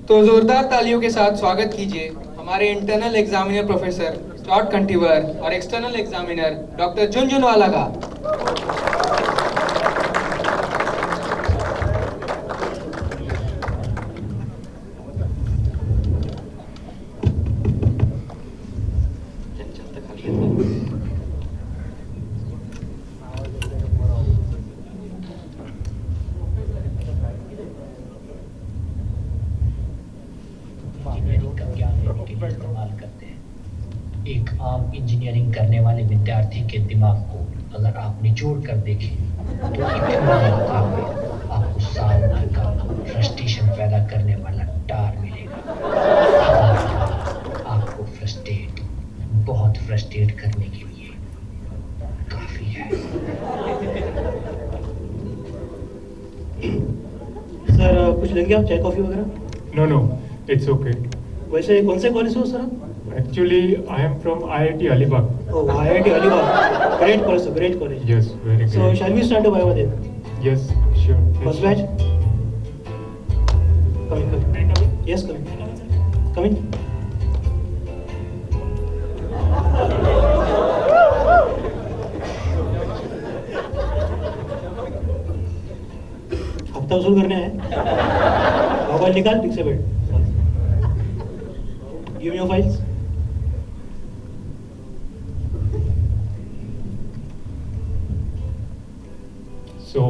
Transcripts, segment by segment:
तो जोरदार तालियों के साथ स्वागत कीजिए हमारे इंटरनल एग्जामिनर प्रोफेसर स्टॉट कंटीवर और एक्सटर्नल एग्जामिनर डॉक्टर झुनझुनवाला का। एक आम इंजीनियरिंग करने वाले विद्यार्थी के दिमाग को अगर आप निचोड़ कर देखें तो इतने काम में आपको साल भर का फ्रस्ट्रेशन पैदा करने वाला टार मिलेगा। आपको बहुत फ्रस्ट्रेट करने के लिए काफी है। सर कुछ लेंगे आप, चाय कॉफी वगैरह? No, it's okay. वैसे कौन से कॉलेज से हो सर आप? Actually, I am from IIT Alibag. Oh, IIT Alibag. Great college, sir. Great college. Yes, very great. So, shall we start the Viva then? Yes, sure. First batch? Come in. Yes, come in. Come in. हफ्ता वसूल करने हैं। Mobile निकाल, ठीक से बैठ। Give me your files. So,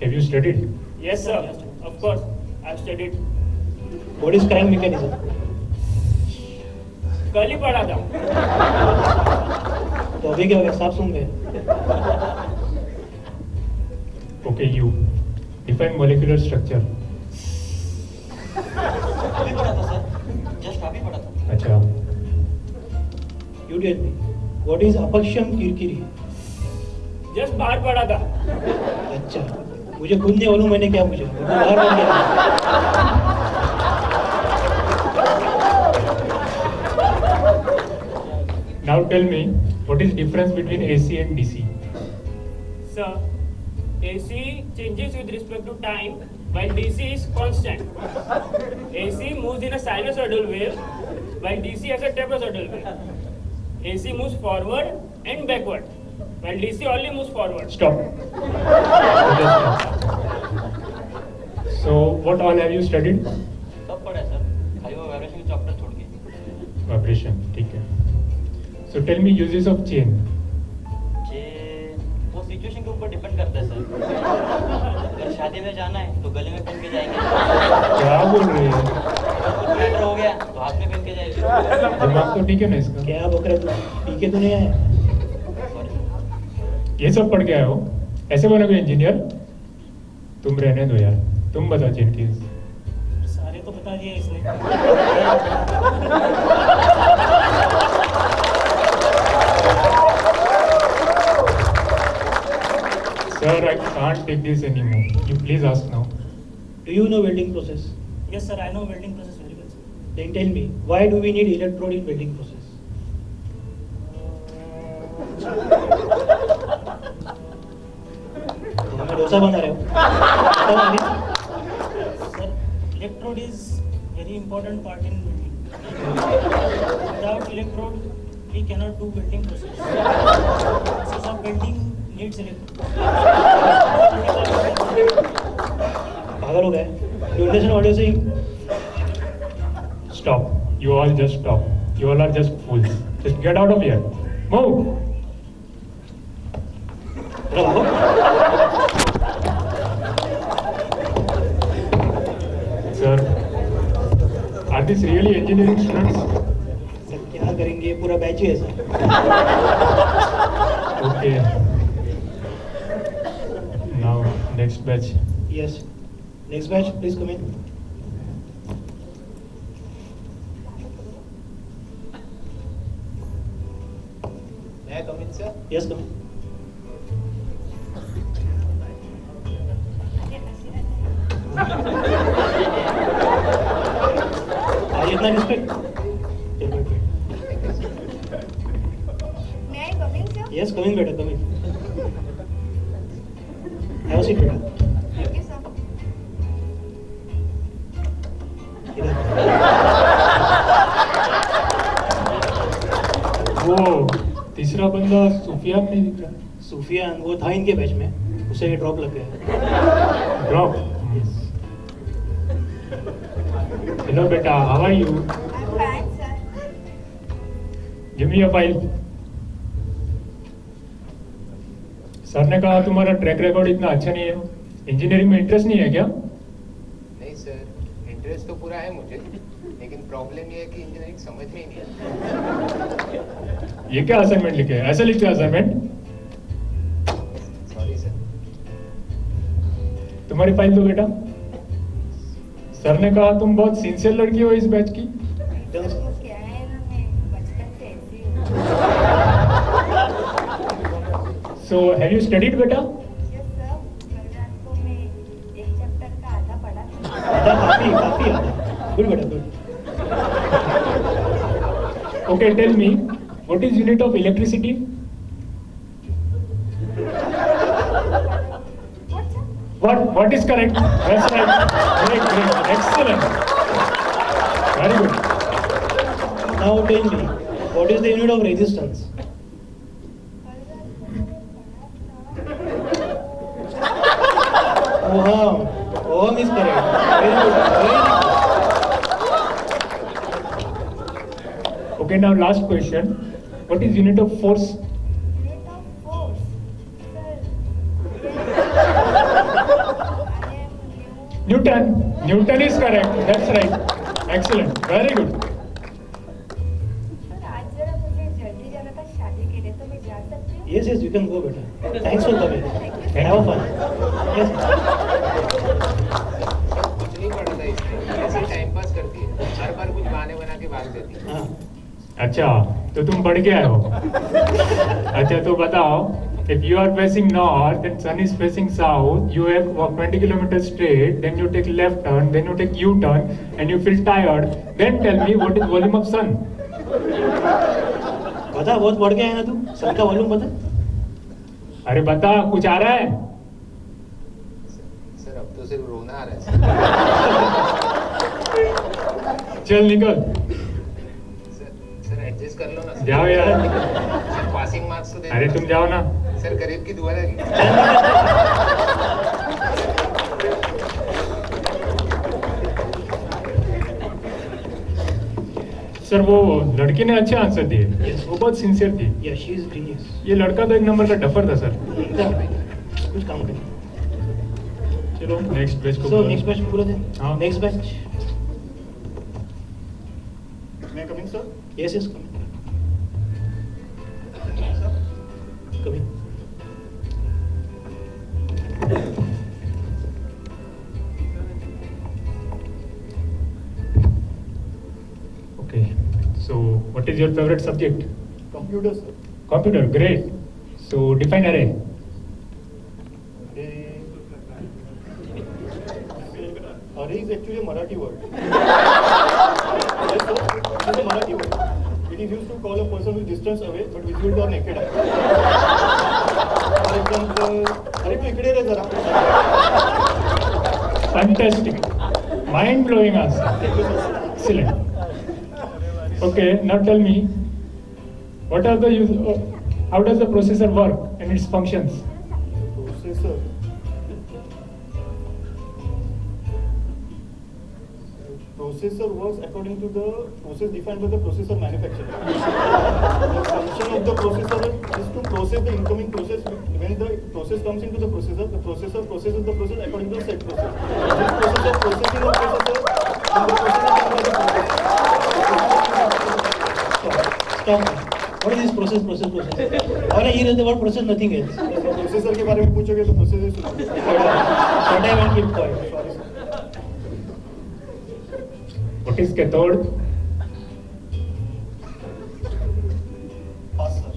have you studied? Yes, sir. Of course, I've studied. What is crank mechanism? कल ही पढ़ा था. तो अभी क्या हो गया? साफ सुन गए? Okay, you define molecular structure. अभी पढ़ा था सर. Just अभी पढ़ा था. अच्छा. You tell me. What is अपक्षम किरकिरी? Just बाहर पढ़ा था. अच्छा, मुझे खुद नहीं मालूम मैंने क्या पूछा। मुझे बाहर पढ़ गया। Now tell me, what is difference between AC and DC? Sir, AC changes with respect to time, while DC is constant. AC moves in a sinusoidal wave, while DC has a trapezoidal wave. AC moves forward and backward, while DC only moves forward. Stop. So, what all have you studied? सब पढ़ा है sir. खाली वो vibration के chapter छोड़ के. Vibration, ठीक है. So tell me uses of chain. वो सिचुएशन के ऊपर डिपेंड करता है सर. अगर शादी में जाना है तो गले में पहन के जाएंगे. क्या बोल रहे हैं? कुछ मैटर हो गया तो हाथ में पहन के जाएंगे. दिमाग तो ठीक है ना इसका? क्या बकरा तू? पी के तो नहीं आया? ये सब पढ़ के आए हो? ऐसे बनोगे इंजीनियर? तुम रहने दो यार. तुम बताओ चेन कीज. सारे तो बता दिए इसने. Sir, I can't take this anymore. You please ask now. Do you know welding process? Yes, sir. I know welding process very well. Then tell me, why do we need electrode in welding process? तो हमें डोसा बना रहे हो? बताओ आगे। Sir, electrode is very important part in welding. Without electrode, we cannot do welding process. Process of welding needs electrode. पागल हो गए? You understand what you're saying? Stop. You all just stop. You all are just fools. Just get out of here. Move. चलो भागो। Sir, are these really engineering students? Sir क्या करेंगे? पूरा batch ही है sir. Okay. Now, next batch. Yes. Next batch, please come in. May I come in, sir? Yes, come in. आज इतना respect? May I come in, sir? Yes, come in बेटा, come in. Have a seat बेटा. Thank you, sir. इधर वो तीसरा बंदा सुफियान नहीं दिख रहा। सूफियान वो था इनके बैच में, उसे ड्रॉप लग गया। ड्रॉप। हेलो बेटा, how are you? I'm fine, sir. Give me your file. Sir ने कहा तुम्हारा ट्रैक रिकॉर्ड इतना अच्छा नहीं है, इंजीनियरिंग में इंटरेस्ट नहीं है क्या? नहीं सर, इंटरेस्ट तो पूरा है मुझे, लेकिन प्रॉब्लम ये है कि इंजीनियरिंग समझ में ही नहीं आता। ये क्या असाइनमेंट लिखे है? ऐसे लिखते हैं असाइनमेंट? Sorry sir. तुम्हारी फाइल दो बेटा। सर ने कहा तुम बहुत सिंसियर लड़की हो इस बैच की। एकदम से। वो क्या है ना, मैं बचपन से ऐसी हूँ। सो हैव यू स्टडीड बेटा? Yes, sir. कल रात को मैं एक चैप्टर का आधा पढ़ा था। आधा काफी काफी आधा। गुड बेटा good. Okay, tell me, what is unit of electricity? What, sir? What is correct? That's right. Great, excellent. Very good. Now tell me, what is the unit of resistance? कल रात को मैंने पढ़ा था। Ohm. Ohm is correct. Very good. Very good. Okay, now last question. What is unit of force? Unit of force. Sir. I am new. Newton. Newton is correct. That's right. Excellent. Very good. Sir आज जरा मुझे जल्दी जाना था शादी के लिए, तो मैं जा सकती हूँ? Yes, yes, you can go, beta. Thanks for coming. Have fun. Yes. कुछ नहीं पढ़ा था इसमें, ऐसे टाइम पास करती है, हर बार कुछ बहाने बना के भाग जाती है। हाँ. अच्छा, तो तुम पढ़ के आए हो? अच्छा, तो बताओ, if you are facing north and sun is facing south, you have walk 20 kilometers straight, then you take left turn, then you take U-turn, and you feel tired. Then tell me what is volume of sun? बता, बहुत पढ़ के आया ना तू? सन का volume बता. अरे बता, कुछ आ रहा है? सर अब तो सिर्फ रोना आ रहा है चल निकल, सर एडजस्ट कर लो ना सर। जाओ यार। सर पासिंग मार्क्स तो दे अरे दो। तुम जाओ ना। सर गरीब की दुआ लगी। सर वो लड़की ने अच्छे आंसर दिए, वो बहुत सिंसियर थी। Yeah, she is genius. ये लड़का तो एक नंबर का डफर था सर। कुछ काम कर. चलो नेक्स्ट बैच को So next batch पूरा दे. हाँ। Next batch. May I come in, sir? Yes, yes, come in. Come in. Okay, so what is your favorite subject? Computer, sir. Computer, great. So define array. Array is actually a Marathi word. Yes, sir. It is a Marathi word. It is used to call a person who is distance away but visible to our naked eye. For example, अरे तू इकडे रे जरा. Fantastic. Mind blowing answer. Excellent. Okay, now tell me, what are the how does the processor work and its functions? Processor. Processor works according to the process defined by the processor manufacturer. The function of the processor is to process the incoming process. When the process comes into the processor processes the process according to the set process. This process of processing of processor and the process is done by the processor. Stop. What is this process? All I hear is the word process, nothing else. Processor के बारे में पूछोगे तो processor सुनो। Shut up and keep quiet. Sorry, sir. What is cathode? Pass, sir.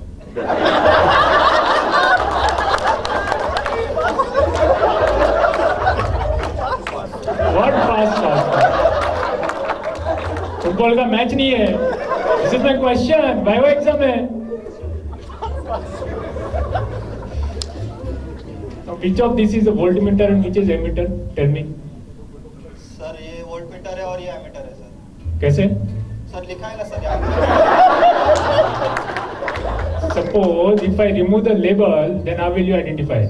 What pass? Football का match नहीं है। This is my question. Viva exam है। Which of this is a voltmeter and which is ammeter? Tell me. Sir ये voltmeter है और ये ammeter है sir. कैसे? सर लिखा है ना सर यहाँ पे। Suppose if I remove the label, then how will you identify?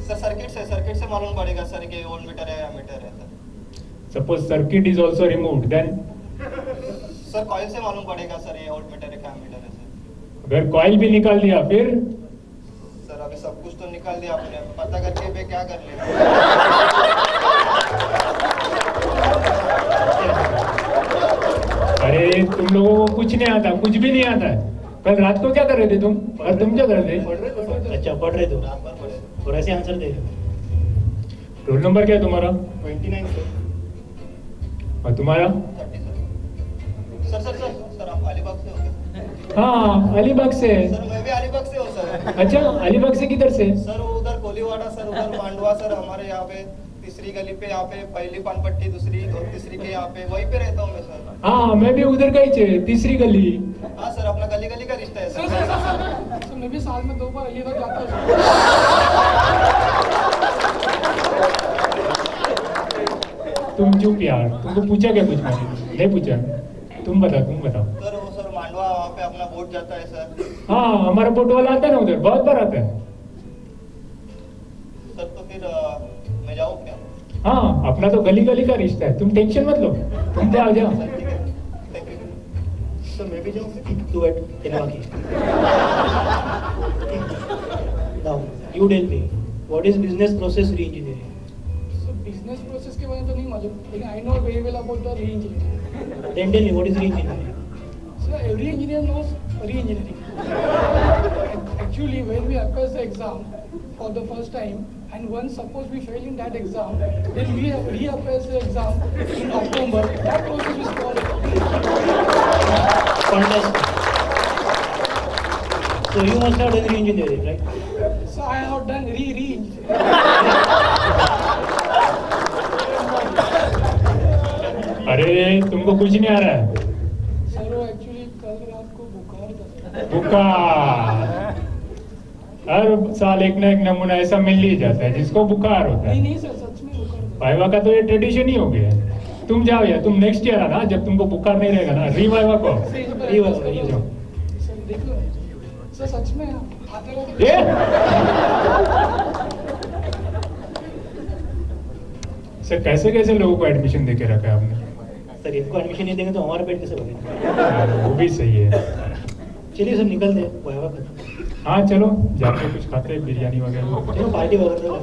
Sir circuit से मालूम पड़ेगा सर कि वोल्ट मीटर है या मीटर है sir. Suppose circuit is also removed, then sir coil से मालूम पड़ेगा सर ये वोल्ट मीटर है क्या मीटर है सर. अगर कॉइल भी निकाल दिया फिर सर अभी सब कुछ तो निकाल दिया आपने, पता करके पे क्या कर लेंगे. अरे तुम लोगों को कुछ नहीं आता, कुछ भी नहीं आता है. कल रात को क्या कर रहे थे तुम? और तुम क्या कर रहे थे? अच्छा पढ़ रहे थे और ऐसे आंसर दे रहे हो. रोल नंबर क्या है तुम्हारा? 29 सर. और तुम्हारा? 30 सर. सर आप अलीबाग से हो क्या? हाँ, अलीबाग से. सर मैं भी अलीबाग से हूँ सर. अच्छा, अलीबाग से किधर से? सर उधर कोलीवाड़ा सर, उधर मांडवा सर, हमारे यहाँ पे तीसरी गली पे, यहाँ पे पहली पानपट्टी, दूसरी और तीसरी के यहाँ पे, वहीं पे रहता हूँ मैं सर. हाँ, मैं भी उधर का ही छे, तीसरी गली. हाँ सर, अपना गली गली का रिश्ता है सर. सर मैं भी साल में 2 बार अलीबाग जाता हूँ. तुम चुप यार, तुमको पूछा क्या कुछ मैंने? नहीं पूछा. तुम बताओ. सर वो सर मांडवा वहाँ पे अपना बोट जाता है सर. हाँ, हमारा बोट वाला आता है ना उधर, बहुत बार आता है. सर तो फिर मैं जाऊँ क्या? हाँ, अपना तो गली गली का रिश्ता है, तुम टेंशन मत लो. तुम तो आ जाओ. सर ठीक है, थैंक यू. सर मैं भी जाऊँ? तू बैठ, तेरा बाकी है. Now you tell me, what is business process re-engineering? So business process के बारे में तो नहीं मालूम, लेकिन I know very well about the re-engineering. Then tell me, what is re-engineering? So every engineer knows re-engineering. Actually, when we appraise the exam for the first time, and once suppose we fail in that exam, then we reappraise the exam in October. That process is called. Fantastic. So you must have done re-engineering, right? So I have done re-engineering. अरे तुमको कुछ नहीं आ रहा है. Sir वो actually कल रात को बुखार था. बुखार हर साल एक ना एक नमूना ऐसा मिल ही जाता है जिसको बुखार होता है. नहीं सर, सच में बुखार था. वाइवा का तो ये ट्रेडिशन ही हो गया. तुम जाओ यार, तुम नेक्स्ट ईयर आना जब तुमको बुखार नहीं रहेगा ना, रीवाइवा को. सर देख लो सर, सच में आते रहो. ये सर कैसे कैसे लोगों को एडमिशन देके रखा है आपने? सर इनको एडमिशन नहीं देंगे तो हमारा पेट कैसे भरेगा? वो भी सही है. चलिए सर निकलते हैं, वाइवा खत्म. हाँ चलो, जाके कुछ खाते हैं, बिरयानी वगैरह. चलो पार्टी वगैरह.